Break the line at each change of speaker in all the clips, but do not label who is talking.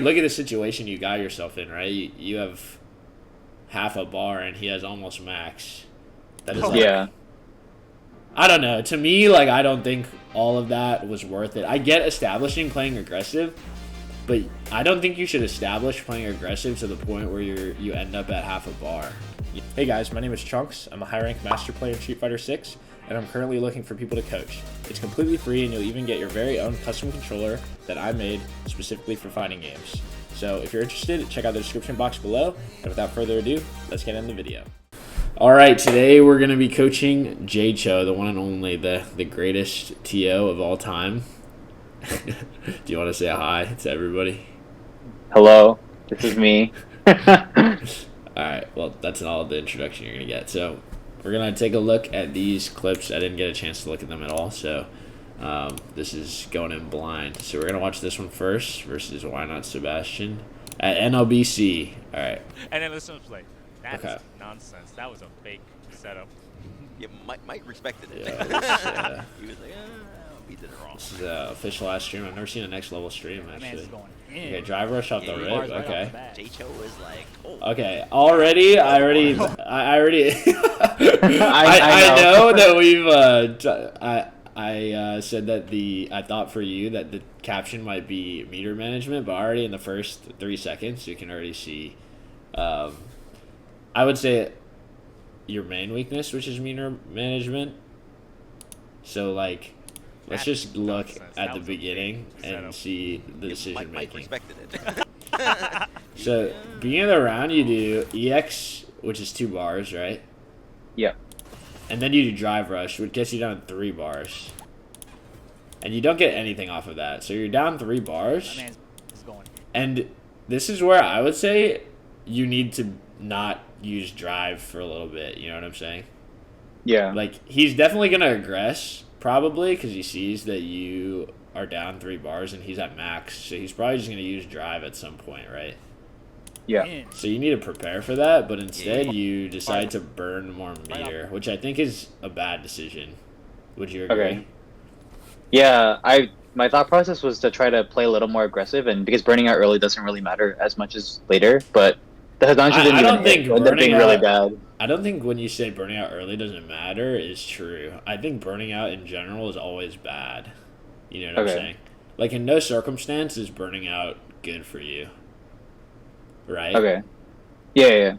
Look at the situation you got yourself in, right? You have half a bar and he has almost max. That is like,
Yeah.
I don't know. To me, like, I don't think all of that was worth it. I get establishing playing aggressive, but I don't think you should establish playing aggressive to the point where you end up at half a bar. Hey guys, my name is Chunks. I'm a high-ranked master player in Street Fighter 6, and I'm currently looking for people to coach. It's completely free, and you'll even get your very own custom controller that I made specifically for fighting games. So if you're interested, check out the description box below, and without further ado, let's get into the video. Alright, today we're going to be coaching J-Cho, the one and only, the greatest TO of all time. Do you want to say hi to everybody?
Hello, this is me.
Alright, well, that's all the introduction you're going to get. So, we're going to take a look at these clips. I didn't get a chance to look at them at all, so this is going in blind. So, we're going to watch this one first versus Why Not Sebastian at NLBC. Alright.
And then listen to play. That's
Okay.
nonsense. That was a fake setup.
Yeah, Mike respected it.
Yeah,
He was like, we did it wrong.
this is official last stream. I've never seen a next level stream,
That
actually.
man's going in.
Okay, drive rush off the
Yeah,
rip.
Bars right off
Okay.
the bat.
J-Cho was like, oh.
Okay, already, I already
I
I
know.
know that we've, I said that I thought for you that the caption might be meter management, but already in the first 3 seconds, you can already see, I would say your main weakness, which is meter management. So, like, let's
That's
just look
nonsense.
at
That
the
was a
beginning
fake
and
setup.
see the
Yeah,
decision
Mike
making.
respected it.
So, beginning of the round, you do EX, which is 2 bars, right?
Yeah.
And then you do drive rush, which gets you down 3 bars. And you don't get anything off of that. So you're down 3
That
bars.
man's going in.
And this is where I would say you need to not use drive for a little bit. You know what I'm saying?
Yeah.
Like, he's definitely going to aggress, probably, because he sees that you are down 3 bars and he's at max. So he's probably just going to use drive at some point, right?
Yeah.
In.
So you need to prepare for that, but instead
Yeah.
you decide to burn more meter, which I think is a bad decision. Would you agree?
Okay. Yeah, my thought process was to try to play a little more aggressive, and because burning out early doesn't really matter as much as later, but the Hidanshu
I
didn't
don't
even
think
hit. It ended up being
burning
really
out-
bad.
I don't think when you say burning out early doesn't matter is true. I think burning out in general is always bad. You know what I'm
Okay.
saying? Like, in no circumstance is burning out good for you. Right?
Okay. Yeah.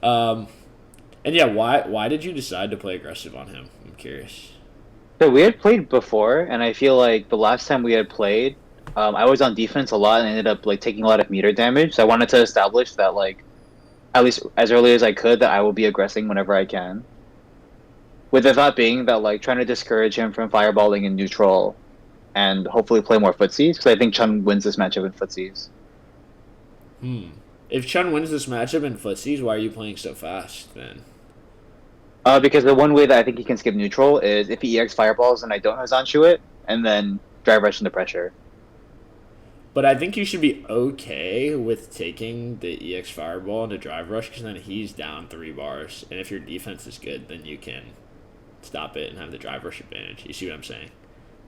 And yeah, why did you decide to play aggressive on him? I'm curious.
So we had played before, and I feel like the last time we had played, I was on defense a lot and ended up like taking a lot of meter damage. So I wanted to establish that, like, at least as early as I could, that I will be aggressing whenever I can. With the thought being that, like, trying to discourage him from fireballing in neutral, and hopefully play more footsies, because I think Chun wins this matchup in footsies.
If Chun wins this matchup in footsies, why are you playing so fast then?
Because the one way that I think he can skip neutral is if he EX fireballs and I don't Hazanshu it, and then drive rush into pressure.
But I think you should be okay with taking the EX Fireball into Drive Rush because then he's down 3 bars. And if your defense is good, then you can stop it and have the Drive Rush advantage. You see what I'm saying?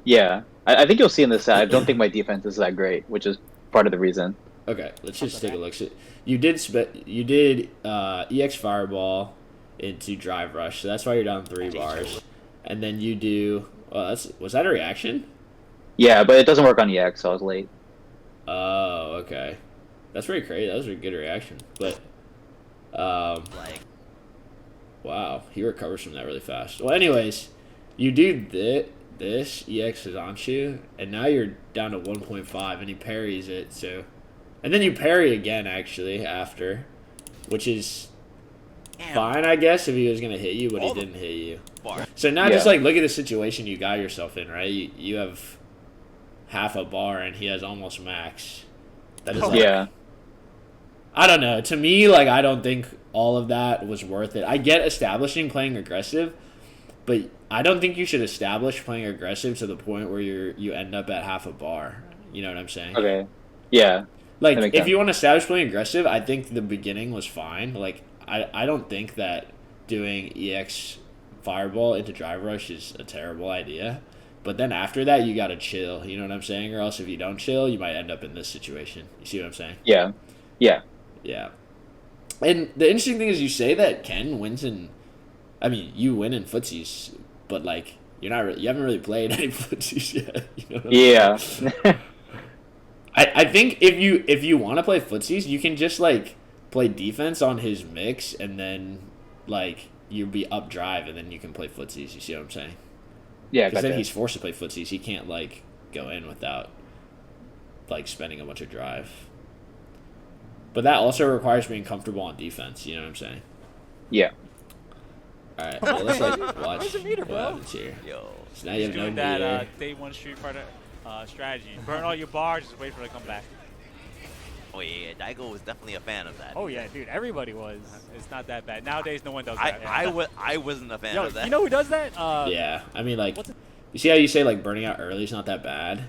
Yeah, I think you'll see in this set. I don't think my defense is that great, which is part of the reason.
Okay, let's just take a look. So you did EX Fireball into Drive Rush, so that's why you're down 3 bars. And then you do... was that a reaction?
Yeah, but it doesn't work on EX, so I was late.
Oh, okay. That's pretty crazy. That was a good reaction. But,
Like,
wow, he recovers from that really fast. Well, anyways, you do this EX is on you, and now you're down to 1.5, and he parries it, so... And then you parry again, actually, after, which is
damn,
fine, I guess, if he was going to hit you, but he
All the-
didn't hit you.
bar.
So now
Yeah.
just, like, look at the situation you got yourself in, right? You have half a bar, and he has almost max. That is, like,
Yeah,
I don't know. To me, like, I don't think all of that was worth it. I get establishing playing aggressive, but I don't think you should establish playing aggressive to the point where you end up at half a bar. You know what I'm saying?
okay. Yeah,
Like,
that
if
makes
you want to establish playing aggressive, I think the beginning was fine. Like, I don't think that doing EX Fireball into Drive Rush is a terrible idea. But then after that, you gotta chill. You know what I'm saying? Or else if you don't chill, you might end up in this situation. You see what I'm saying?
Yeah. Yeah.
Yeah. And the interesting thing is, you say that Ken wins in. I mean, you win in footsies, but like you're not. You haven't really played any footsies yet. You know what I'm saying?
Yeah.
I think if you want to play footsies, you can just like play defense on his mix, and then like you'll be up drive, and then you can play footsies. You see what I'm saying?
Yeah.
Because then
Gotcha.
he's forced to play footsies. He can't like go in without like spending a bunch of drive. But that also requires being comfortable on defense. You know what I'm saying?
Yeah.
All right, well, let's like watch
Where's the meter,
what
bro?
happens here.
Yo.
So now you
He's
have no
doing that
meter.
day one Street Fighter strategy. Burn all your bars, just wait for it to come back.
Oh yeah, Daigo was definitely a fan of that.
Oh yeah, dude, everybody was.
It's not that bad. Nowadays, no one does
I
that.
I wasn't a fan
Yo,
of that.
you know who does that?
Yeah, I mean like,
what's it-
you see how you say like burning out early is not that bad.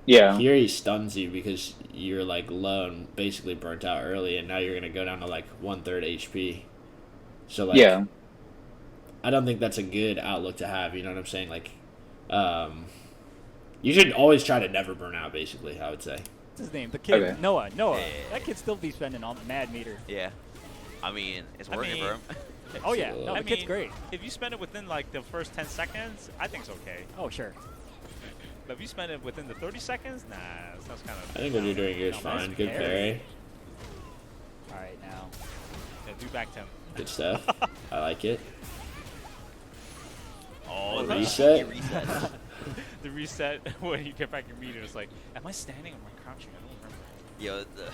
Yeah.
Here he stuns you because you're like low and basically burnt out early, and now you're gonna go down to like 1/3 HP. So like,
Yeah.
I don't think that's a good outlook to have. You know what I'm saying? Like, you should always try to never burn out. Basically, I would say.
What's his name? The kid,
Okay.
Noah.
Yeah.
That kid still be spending on mad meter.
Yeah. I mean, it's
I
working
mean-
for him.
Oh yeah,
Absolutely.
no,
I
the kid's
mean,
great.
If you spend it within like the first 10 seconds, I think it's okay.
Oh sure.
But if you spend it within the 30 seconds, nah, that sounds kind of.
I think what you're doing here is
No,
fine.
nice
Good
parry.
parry.
All right now.
Yeah, do back to him.
Good stuff. I like it.
Oh,
The
the
reset?
cheeky reset.
The reset when you get back your meter, it's like, am I standing or am I crouching? I don't remember.
Yo,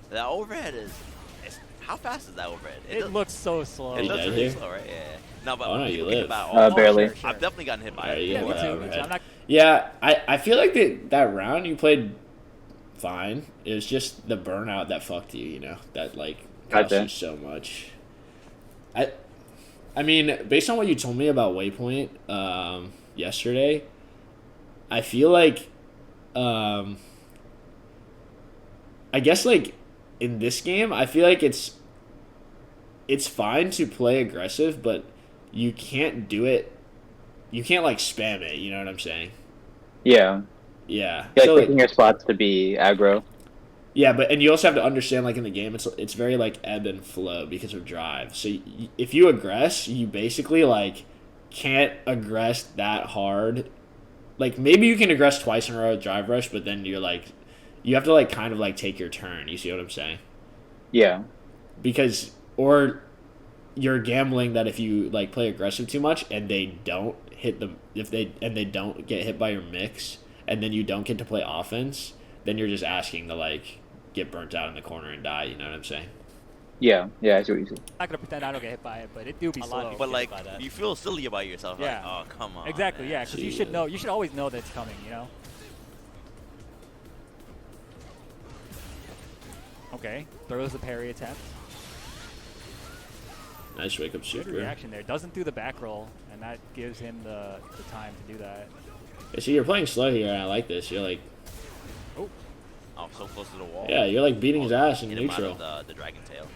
that overhead is. How fast is that overhead?
It
does-
looks so slow.
It
You
looks
dead
really
here?
slow, right? Yeah. No, but
Oh, no, you
people get
live.
about
Barely.
Sure, sure.
I've definitely gotten hit by
Alright,
it.
you
Yeah,
can
me
go
too.
overhead.
Me too. I'm not.
Yeah, I feel like that round you played fine. It was just the burnout that fucked you, you know? That like cost
Gotcha.
you so much. I mean, based on what you told me about Waypoint yesterday, I feel like I guess like in this game, I feel like it's fine to play aggressive, but you can't do it. You can't like spam it. You know what I'm saying?
Yeah.
Yeah.
Like
So, like,
picking your spots to be aggro.
yeah, but and you also have to understand like in the game, it's very like ebb and flow because of drive. So if you aggress, you basically like can't aggress that hard. Like maybe you can aggress twice in a row with drive rush, but then you're like, you have to like kind of like take your turn. You see what I'm saying?
Yeah.
Because or you're gambling that if you like play aggressive too much and they don't hit the they don't get hit by your mix and then you don't get to play offense, then you're just asking to like get burnt out in the corner and die. You know what I'm saying?
Yeah. Yeah. I see what you see.
I'm not gonna pretend I don't get hit by it, but it do be
A lot
slow.
of people
But like,
by that.
you feel silly about yourself.
Yeah.
Like, oh, come on.
Exactly.
man.
Yeah, because you
Jeez.
should know. You should always know that it's coming. You know. Okay. Throws the parry attempt.
Nice wake up
Good
super.
reaction there. Doesn't do the back roll, and that gives him the time to do that.
Yeah, see, you're playing slow here, and I like this. You're like,
Oh,
Oh, so close to the wall.
yeah, you're like beating his ass in
Hit him out
neutral.
of the dragon tail.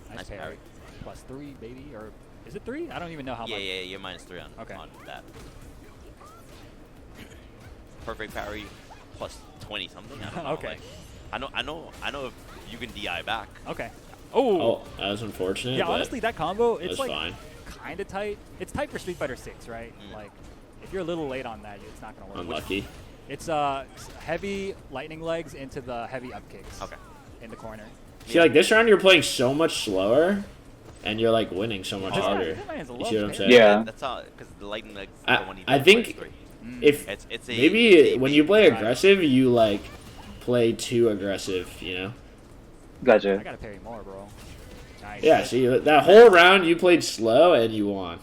nice,
Nice
parry.
parry.
+3, baby, or is it 3? I don't even know how
Yeah,
much.
yeah, you're -3 on,
Okay.
on that. Perfect parry plus 20 something. I don't know.
Okay.
Like, I know if you can DI back.
Okay. Oh.
Oh, that was unfortunate.
yeah.
but
Honestly, that combo,
that
it's
was
like
fine.
kind of tight. It's tight for Street Fighter 6, right?
Mm.
Like, if you're a little late on that, it's not gonna work.
Unlucky.
It's heavy lightning legs into the heavy up kicks.
Okay.
In the corner.
See, like this round, you're playing so much slower, and you're like winning so much
This guy-
harder.
this man's a
You see what I'm
love
saying?
Yeah.
That's how, because the lightning legs is
I-
the one he
I
does
think
-3.
If
It's a
maybe when you play
Right.
aggressive, you like play too aggressive. You know?
I
Gotcha.
gotta parry more, bro. Nice.
Yeah. See, that whole round you played slow and you won.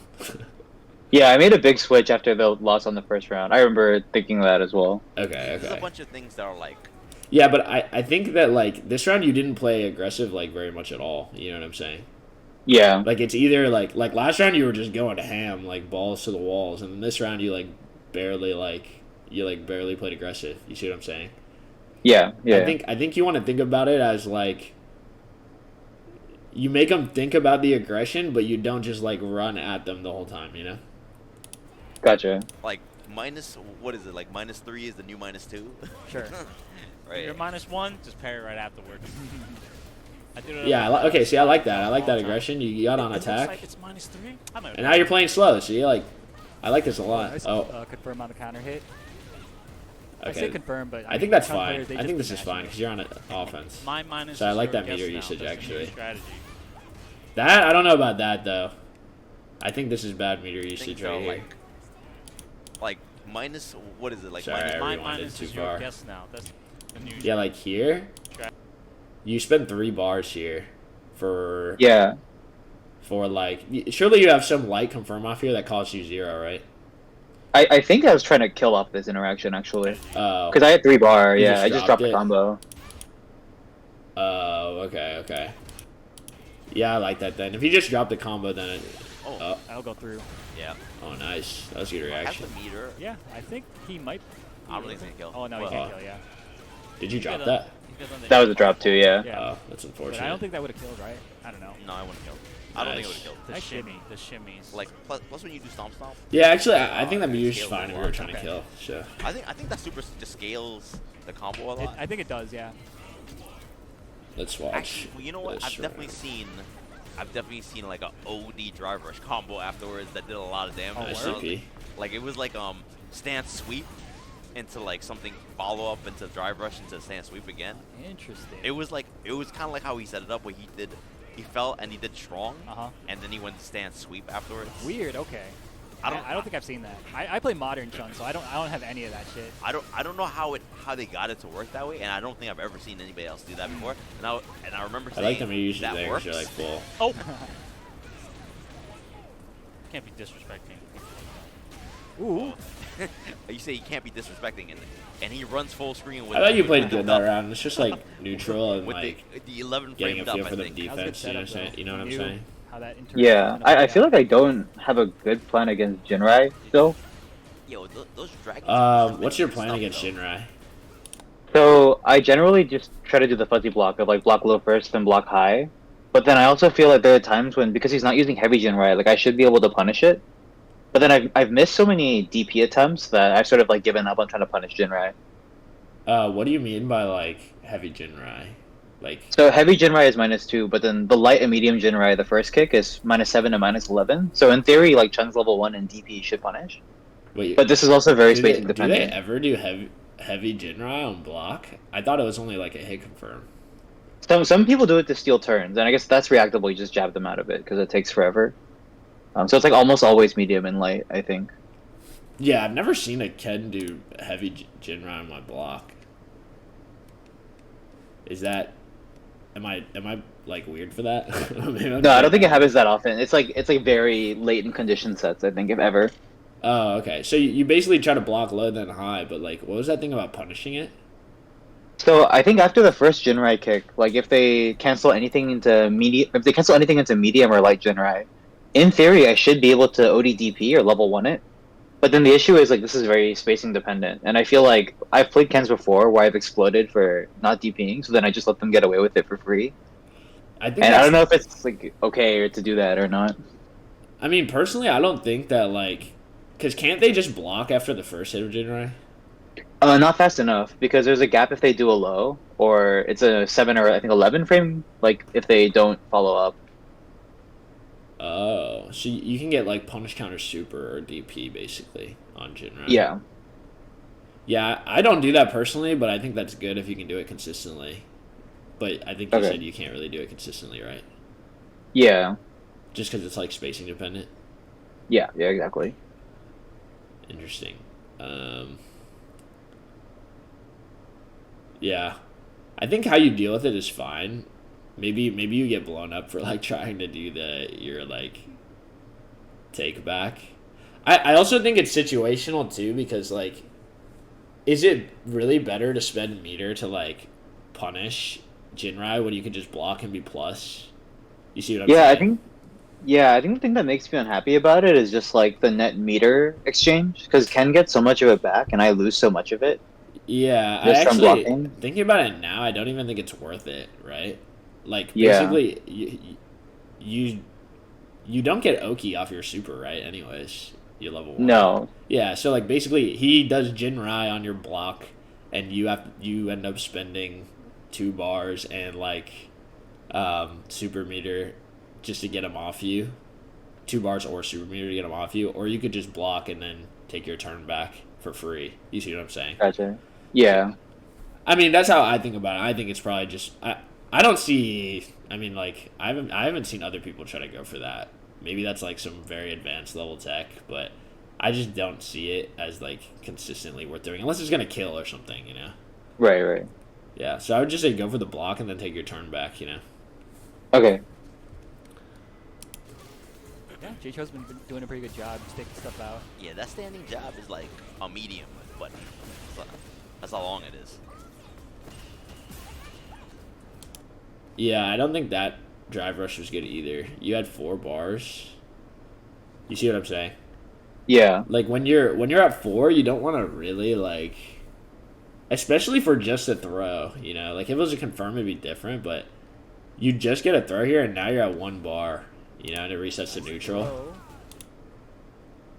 Yeah, I made a big switch after the loss on the first round. I remember thinking that as well.
Okay.
There's a
Okay.
bunch of things that are like,
Yeah, but I think that like this round you didn't play aggressive like very much at all. You know what I'm saying?
Yeah.
Like it's either like last round you were just going to ham like balls to the walls, and then this round you barely played aggressive. You see what I'm saying?
Yeah. Yeah.
I think you want to think about it as like you make them think about the aggression, but you don't just like run at them the whole time. You know?
Gotcha.
like minus, what is it, like -3 is the new -2?
Sure.
Right.
You're -1, just parry right afterwards. I did it
Yeah. Okay. See, I like that. I like that aggression. You got on
It looks
attack,
like it's -3. I'm
and now you're playing slow. See, like, I like this a lot.
Nice,
Oh,
confirm on the counter hit. I say
okay.
confirm, but
I think that's
some
fine.
players, they
I
just
think
be
this is
mashing
fine
it.
because you're on offense.
My minus.
So I
is
like
your
that
guess
meter
now.
usage,
That's the new
actually.
strategy.
That I don't know about that though. I think this is bad meter
I think
usage
so,
right here.
like minus, what is it, like
Sorry, I
My
rewinded
minus
too
is your
far.
guess now. That's the new.
Yeah, like here, you spend 3 bars here for
Yeah.
like. Surely you have some light confirm off here that costs you 0, right?
I think I was trying to kill off this interaction actually.
Oh.
Because I had 3 bar,
You
yeah.
just
I just
dropped
dropped the
it?
combo.
Oh, okay. Yeah, I like that then. If you just drop the combo, then it,
Oh,
I'll go through.
yeah.
oh, nice. That was a good
Has
reaction.
the meter.
Yeah, I think he might.
I don't think it's gonna kill.
Oh no, he
Well,
can't kill. Yeah.
Did you drop
Yeah,
that?
That was a drop too, yeah.
Yeah.
Oh, that's
But
unfortunate.
I don't think that would have killed, right? I don't know.
No, I wouldn't kill. I don't think it would
Nice.
have killed.
The
Nice
shimmy,
shimmy.
the shimmies.
Like plus when you do stomp,
Yeah, actually, I think that
it
meter's
scales
fine
a
if we were
lot.
trying to
Okay.
kill. So
I think that super just scales the combo a lot.
I think it does. Yeah.
let's watch.
Actually, well, you know what?
this
I've definitely seen like a OD drive rush combo afterwards that did a lot of damage.
Oh,
Nice
word?
CP.
Like it was like stance sweep into like something follow up into drive rush into stance sweep again.
Interesting.
It was kind of like how he set it up where he fell and he did strong
Uh-huh.
and then he went to stance sweep afterwards.
Weird. Okay.
I
I don't think I've seen that. I play modern Chun, so I don't have any of that shit.
I don't know how they got it to work that way, and I don't think I've ever seen anybody else do that before. And I remember
I
saying
like the meter usage
that
there
works.
because you're like full.
Oh. Can't be disrespecting.
Ooh.
You say you can't be disrespecting, and he runs full screen with.
I thought you played
with
good that round. It's just like neutral and
with
like
the 11
getting a
framed up.
feel
I
for the
think.
That was a good
defense. You know what I'm
setup,
saying?
though.
You know what I'm
Knew
saying?
How that interacts
Yeah.
with
I
the
feel like I don't have a good plan against Jinrai still.
Yo, those dragons.
What's your plan against Shinrai?
So I generally just try to do the fuzzy block of like block low first, then block high. But then I also feel like there are times when, because he's not using heavy Jinrai, like I should be able to punish it. But then I've missed so many DP attempts that I've sort of like given up on trying to punish Jinrai.
What do you mean by like heavy Jinrai? Like
So heavy Jinrai is -2, but then the light and medium Jinrai, the first kick, is -7 to -11. So in theory, like Chun's level 1 and DP should punish.
wait,
But this is also very
do they,
spacing
do they
dependent.
ever do heavy Jinrai on block? I thought it was only like a hit confirm.
Some people do it to steal turns, and I guess that's reactable. You just jab them out of it because it takes forever. So it's like almost always medium and light, I think.
Yeah, I've never seen a Ken do heavy Jinrai on my block. Is that? Am I like weird for that? Maybe I'm
No, I don't think it
just-
happens that often. It's like very late in condition sets, I think, if ever.
Oh, okay. So you basically try to block low then high, but like, what was that thing about punishing it?
So I think after the first Jinrai kick, like if they cancel anything into medium or light Jinrai, in theory I should be able to ODDP or level 1 it. But then the issue is like this is very spacing dependent, and I feel like I've played Kens before where I've exploded for not DPing, so then I just let them get away with it for free.
I think
And I
that's-
don't know if it's like okay to do that or not.
I mean, personally, I don't think that like, cause can't they just block after the first hit of Jinrai?
Not fast enough because there's a gap if they do a low, or it's a 7 or I think 11 frame. Like if they don't follow up.
Oh, so you can get like punish counter super or DP basically on Jinrai.
Yeah.
Yeah, I don't do that personally, but I think that's good if you can do it consistently. But I think you
Okay.
said you can't really do it consistently, right?
Yeah.
Just because it's like spacing dependent.
Yeah. Yeah. Exactly.
Interesting. Yeah, I think how you deal with it is fine. Maybe you get blown up for like trying to do your like take back. I also think it's situational too because like, is it really better to spend meter to like punish Jinrai when you can just block and be plus? You see what I'm saying?
I think the thing that makes me unhappy about it is just like the net meter exchange because Ken gets so much of it back and I lose so much of it.
Yeah, I
Just from
actually
blocking?
thinking about it now. I don't even think it's worth it, right? Like
Yeah.
basically, you don't get Oki off your super, right? Anyways, You level 1.
No.
Yeah, so like basically he does Jinrai on your block, and you end up spending 2 bars and like super meter just to get him off you. 2 bars or super meter to get him off you, or you could just block and then take your turn back for free. You see what I'm saying?
Gotcha. Yeah.
I mean, that's how I think about it. I think it's probably just I don't see. I mean, like I haven't seen other people try to go for that. Maybe that's like some very advanced level tech, but I just don't see it as like consistently worth doing unless it's gonna kill or something, you know.
Right. Right.
Yeah, so I would just say go for the block and then take your turn back, you know.
Okay.
Yeah, J-Cho's been doing a pretty good job sticking stuff out.
Yeah, that standing jab is like a medium, but that's how long it is.
Yeah, I don't think that drive rush was good either. You had 4 bars. You see what I'm saying?
Yeah.
Like when you're at 4, you don't want to really like, especially for just a throw. You know, like if it was a confirm, it'd be different. But you just get a throw here, and now you're at 1 bar. You know, and it resets to neutral.
Oh,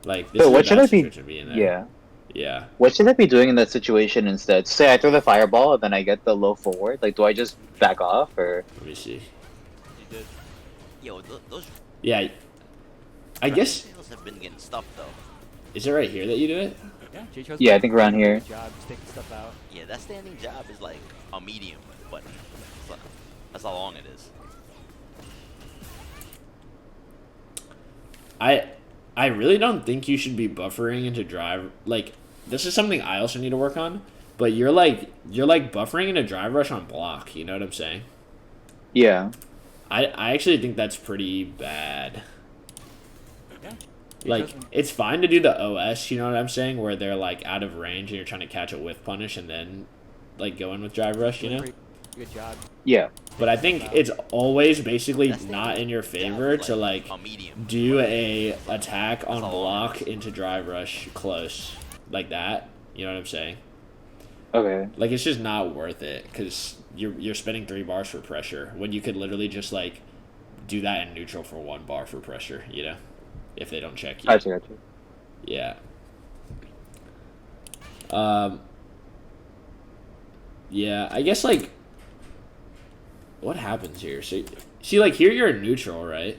Like this
So
is
what
a
should
bad
I be?
situation to be in there.
Yeah.
Yeah.
What should I be doing in that situation instead? Say I throw the fireball and then I get the low forward. Like, do I just back off or?
Let me see.
You did.
Yo, those
Yeah. I guess
those have been getting stuffed though.
is it right here that you do it?
yeah, J-Cho's
Yeah, I
been
think around
doing a
here.
good job sticking stuff out.
Yeah, that standing jab is like a medium, but that's how long it is.
I really don't think you should be buffering into drive. Like this is something I also need to work on. But you're like buffering into drive rush on block. You know what I'm saying?
Yeah.
I actually think that's pretty bad.
Yeah.
Like
J-Cho's been-
it's fine to do the OS. You know what I'm saying? Where they're like out of range and you're trying to catch a whiff punish and then like go in with drive rush. You
doing a
know.
pretty good job.
Yeah.
But I think it's always basically
That
not
standing
in your
jab
favor
is
to like
a medium.
do a attack on
all
block into drive rush close like that. You know what I'm saying?
Okay.
Like it's just not worth it because you're spending 3 bars for pressure when you could literally just like do that in neutral for 1 bar for pressure. You know, if they don't check you.
Gotcha.
Yeah. Yeah, I guess like what happens here? So see like here you're in neutral, right?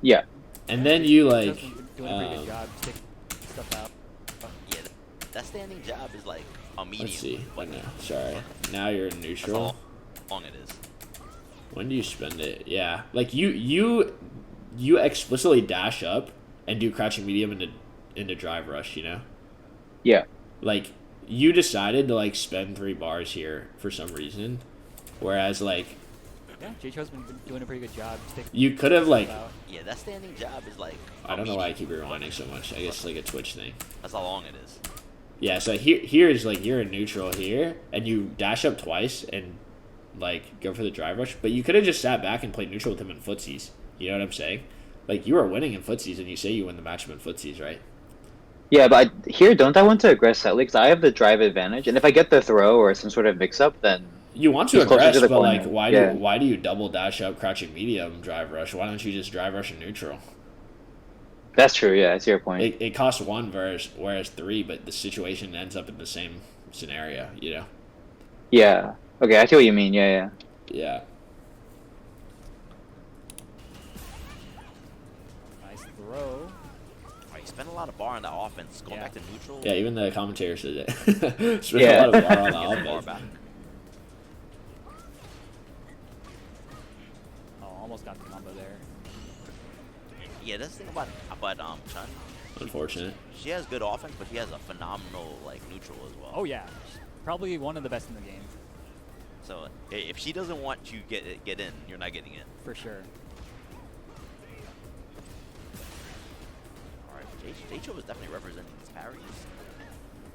Yeah.
And then you
J-Cho's
like
been doing a pretty good job sticking stuff out.
Yeah, that standing jab is like a medium.
let's see.
but
No, sorry. Now you're in
that's
neutral.
how long it is.
When do you spend it? Yeah, like you explicitly dash up and do crouching medium into drive rush. You know,
Yeah.
like you decided to like spend 3 bars here for some reason, whereas like
Yeah, J-Cho's been doing a pretty good job sticking
you could have like
stuff out.
Yeah, that standing jab is like
I
a
don't know why I
medium,
keep rewinding so much. I guess it's like a Twitch thing.
That's how long it is.
Yeah, so here is like you're in neutral here, and you dash up twice and like go for the drive rush, but you could have just sat back and played neutral with him in footsies. You know what I'm saying? Like you were winning in footsies, and you say you win the matchup in footsies, right?
Yeah, but here, don't I want to aggress slightly? Because I have the drive advantage, and if I get the throw or some sort of mix-up, then
You want to
He's closer
aggress,
to the
but like
corner.
why
Yeah.
why do you double dash up crouching medium drive rush? Why don't you just drive rush in neutral?
that's true. Yeah, that's your point.
It costs 1 whereas 3, but the situation ends up in the same scenario. You know?
Yeah. Okay, I see what you mean. Yeah, yeah.
Yeah.
Nice throw.
Right, you spend a lot of bar on that offense. Going
Yeah.
back to neutral.
Yeah, even the commentator said it. Spent
Yeah.
a lot of bar on the
Get the bar
offense.
back.
Oh, almost got the combo there.
Yeah, that's the thing about Chun.
Unfortunate.
She has good offense, but she has a phenomenal like neutral as well.
Oh yeah, probably one of the best in the game
So if she doesn't want you get in, you're not getting in.
for sure.
All right, J-Cho is definitely representing his parries,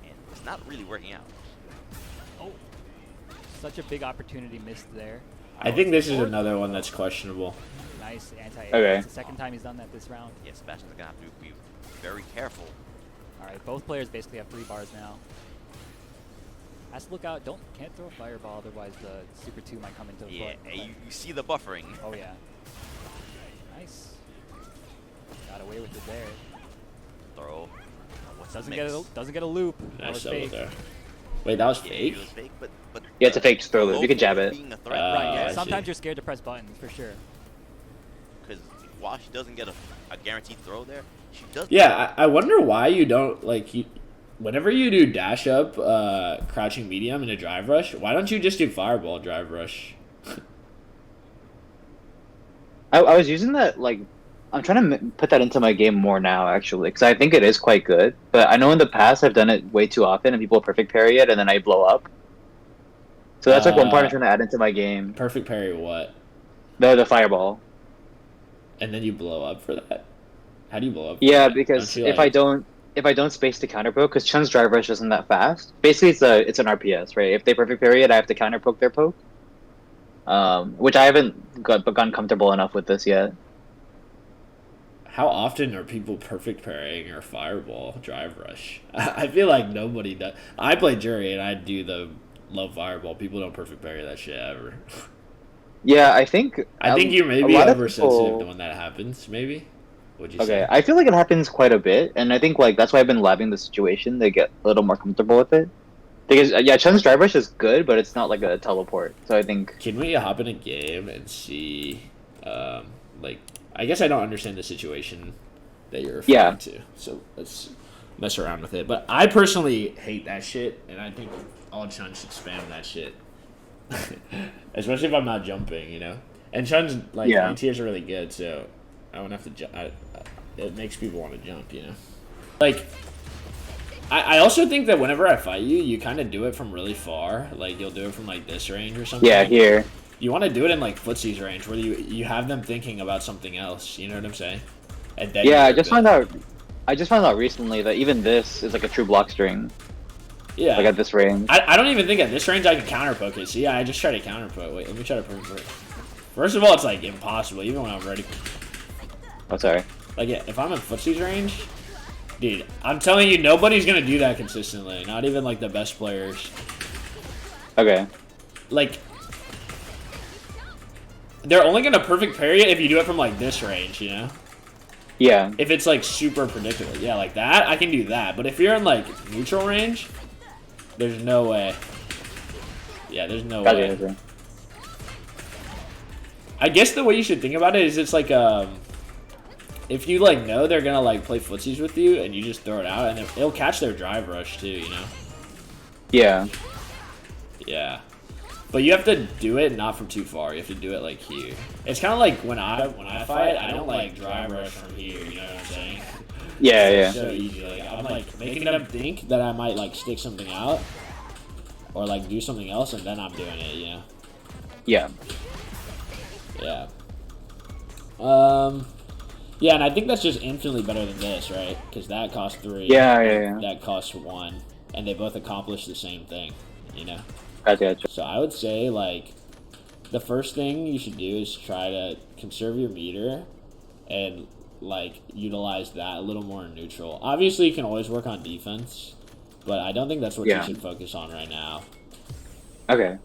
and it's not really working out.
Oh, such a big opportunity missed there.
I think this is another one that's questionable.
Nice anti-air.
Okay.
It's the second time he's done that this round.
Yeah, Sebastian's gonna have to be very careful.
All right, both players basically have 3 bars now. Has to look out. Can't throw a fireball, otherwise the super 2 might come into the
Yeah,
play.
and you see the buffering.
Oh yeah. Nice. Got away with it there.
throw. What's the
Doesn't
mix?
get a loop. That
Nice
was
double
fake.
there. Wait, that was
Yeah,
fake?
it was fake, but
Yeah, it's a fake throw loop. You can
low
jab
post
it.
being a threat,
Oh,
Right, yeah.
I
Sometimes
see.
you're scared to press buttons, for sure.
because while she doesn't get a guaranteed throw there, she does.
Yeah, I wonder why you don't, like, whenever you do dash up, crouching medium in a drive rush, why don't you just do fireball drive rush?
I was using that, like, I'm trying to put that into my game more now, actually, because I think it is quite good. But I know in the past I've done it way too often, and people perfect parry it, and then I blow up. So that's like one part I'm trying to add into my game.
Perfect parry what?
The fireball.
And then you blow up for that? How do you blow up for
Yeah,
that?
because
Don't you,
if I don't space to counter poke, because Chun's drive rush isn't that fast. Basically, it's an RPS, right? If they perfect parry it, I have to counter poke their poke. Which I haven't gotten comfortable enough with this yet.
How often are people perfect parrying or fireball drive rush? I feel like nobody does. I play jury and I do the low fireball. People don't perfect parry that shit ever.
Yeah, I think
you may be
a lot of
oversensitive
people-
to when that happens. Maybe. Would you
Okay,
say?
I feel like it happens quite a bit, and I think like that's why I've been labbing the situation to get a little more comfortable with it. Because yeah, Chun's drive rush is good, but it's not like a teleport. So I think
Can we hop in a game and see? Like, I guess I don't understand the situation that you're referring
Yeah.
to. So let's mess around with it. But I personally hate that shit, and I think all Chun should spam that shit. Especially if I'm not jumping, you know. And Chun's like
Yeah.
anti-airs are really good, so I won't have to jump. It makes people want to jump, you know. Like, I also think that whenever I fight you, you kind of do it from really far. Like, you'll do it from like this range or something.
yeah, here.
You want to do it in like footsie's range, where you have them thinking about something else. You know what I'm saying? And then
Yeah,
you do it.
I just found out recently that even this is like a true block string,
Yeah.
like at this range.
I don't even think at this range I can counter poke it. See, I just try to counter poke. Wait, let me try to prove it. First of all, it's like impossible, even when I'm ready.
Oh, sorry.
Like, yeah, if I'm in footsie's range, dude, I'm telling you, nobody's gonna do that consistently. Not even like the best players.
Okay.
Like, they're only gonna perfect parry it if you do it from like this range, you know?
Yeah.
If it's like super predictable. Yeah, like that, I can do that. But if you're in like neutral range, there's no way. Yeah, there's no way.
Gotcha.
I guess the way you should think about it is it's like if you like know they're gonna like play footsies with you and you just throw it out and it'll catch their drive rush too, you know?
Yeah.
Yeah. But you have to do it not from too far. You have to do it like here. It's kind of like when I fight, I don't like drive rush from here. You know what I'm saying?
Yeah,
It's
yeah.
so easy. Like I'm like making them think that I might like stick something out or like do something else, and then I'm doing it. You know?
Yeah.
Yeah. Yeah, and I think that's just infinitely better than this, right? Because that costs 3.
Yeah.
That costs 1, and they both accomplish the same thing. You know?
Gotcha.
So I would say, like, the first thing you should do is try to conserve your meter and, like, utilize that a little more in neutral. Obviously, you can always work on defense, but I don't think that's what
Yeah.
you should focus on right now.
Okay.